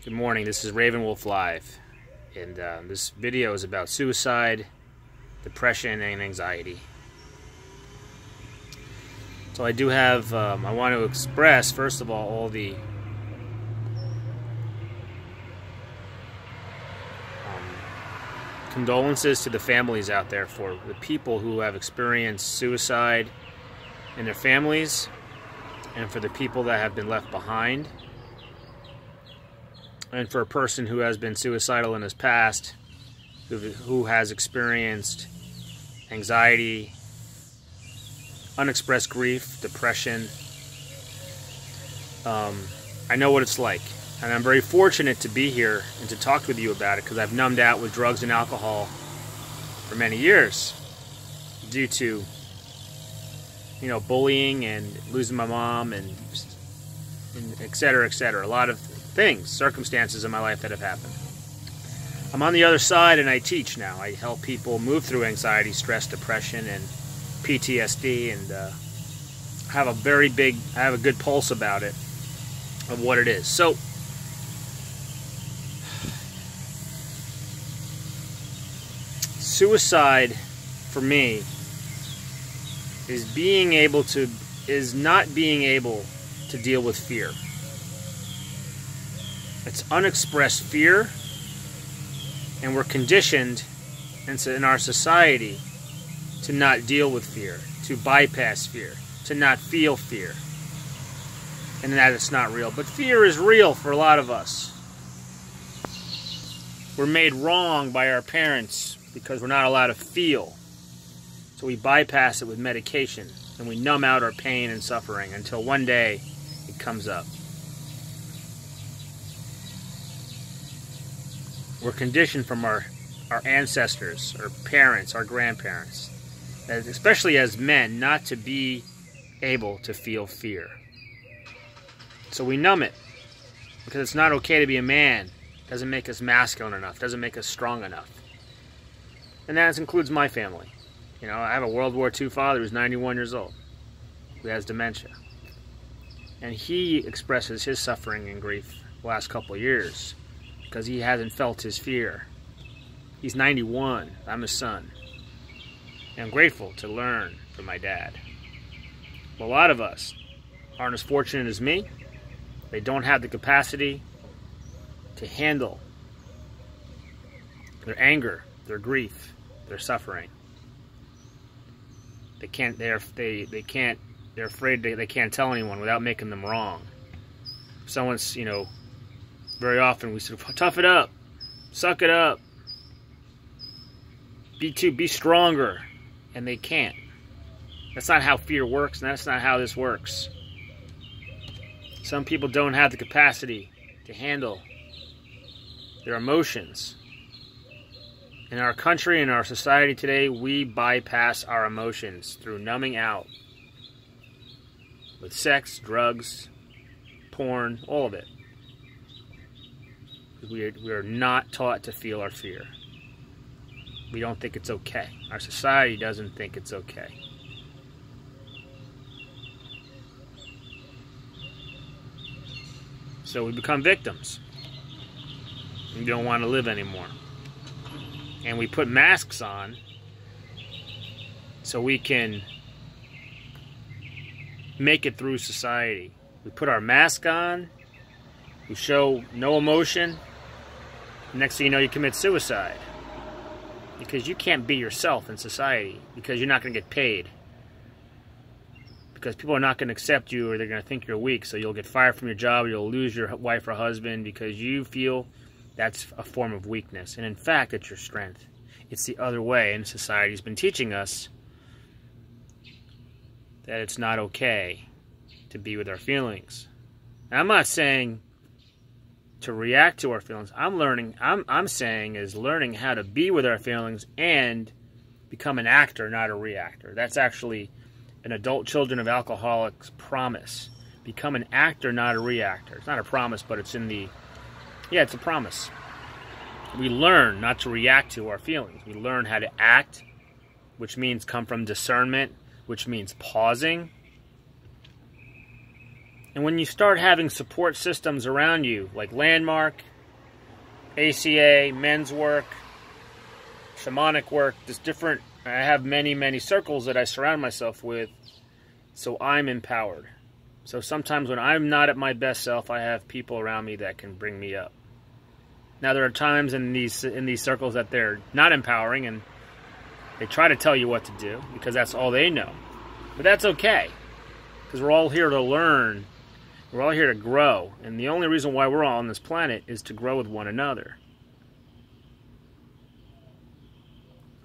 Good morning, this is Raven Wolf Live, and this video is about suicide, depression, and anxiety. So I do have, I want to express, first of all the condolences to the families out there for the people who have experienced suicide in their families, and for the people that have been left behind. And for a person who has been suicidal in his past, who has experienced anxiety, unexpressed grief, depression, I know what it's like. And I'm very fortunate to be here and to talk with you about it, because I've numbed out with drugs and alcohol for many years due to, bullying and losing my mom and et cetera, et cetera. A lot of things, circumstances in my life that have happened. I'm on the other side and I teach now. I help people move through anxiety, stress, depression, and PTSD, and I have a good pulse about it, of what it is. So, suicide for me is not being able to deal with fear. It's unexpressed fear, and we're conditioned in our society to not deal with fear, to bypass fear, to not feel fear, and that it's not real. But fear is real for a lot of us. We're made wrong by our parents because we're not allowed to feel. So we bypass it with medication, and we numb out our pain and suffering until one day it comes up. We're conditioned from our ancestors, our parents, our grandparents, especially as men, not to be able to feel fear. So we numb it, because it's not okay to be a man. It doesn't make us masculine enough, doesn't make us strong enough. And that includes my family. I have a World War II father who's 91 years old, who has dementia. And he expresses his suffering and grief the last couple of years because he hasn't felt his fear. He's 91. I'm his son. And I'm grateful to learn from my dad. But a lot of us aren't as fortunate as me. They don't have the capacity to handle their anger, their grief, their suffering. They can't. They're afraid they can't tell anyone without making them wrong. If someone's, very often we say, tough it up, suck it up, be stronger, and they can't. That's not how fear works, and that's not how this works. Some people don't have the capacity to handle their emotions. In our country, in our society today, we bypass our emotions through numbing out with sex, drugs, porn, all of it. We are not taught to feel our fear. We don't think it's okay. Our society doesn't think it's okay. So we become victims. We don't want to live anymore. And we put masks on so we can make it through society. We put our mask on, we show no emotion, next thing you know, you commit suicide. Because you can't be yourself in society, because you're not going to get paid. Because people are not going to accept you, or they're going to think you're weak, so you'll get fired from your job, or you'll lose your wife or husband because you feel that's a form of weakness. And in fact, it's your strength. It's the other way, and society's been teaching us that it's not okay to be with our feelings. And I'm not saying to react to our feelings. I'm saying is learning how to be with our feelings and become an actor, not a reactor. That's actually an adult children of alcoholics promise. Become an actor, not a reactor. It's not a promise, but it's it's a promise. We learn not to react to our feelings. We learn how to act, which means come from discernment, which means pausing. And when you start having support systems around you, like Landmark, ACA, men's work, shamanic work, just different. I have many, many circles that I surround myself with, so I'm empowered. So sometimes when I'm not at my best self, I have people around me that can bring me up. Now there are times in these circles that they're not empowering and they try to tell you what to do because that's all they know. But that's okay, because we're all here to learn. We're all here to grow, and the only reason why we're all on this planet is to grow with one another.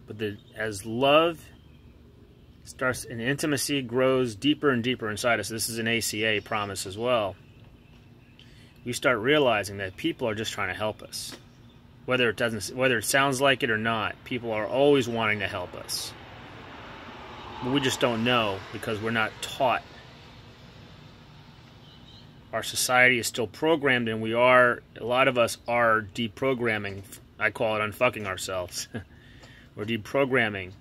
But as love starts and intimacy grows deeper and deeper inside us, this is an ACA promise as well, we start realizing that people are just trying to help us. Whether it sounds like it or not, people are always wanting to help us. But we just don't know because we're not taught. Our society is still programmed, and a lot of us are deprogramming. I call it unfucking ourselves. We're deprogramming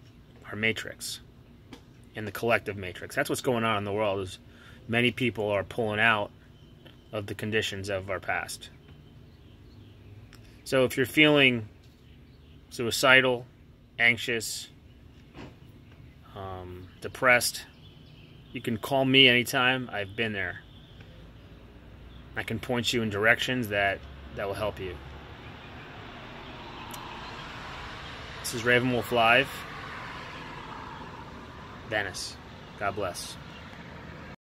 our matrix and the collective matrix. That's what's going on in the world, is many people are pulling out of the conditions of our past. So if you're feeling suicidal, anxious, depressed, you can call me anytime. I've been there. I can point you in directions that will help you. This is Raven Wolf Live, Venice. God bless.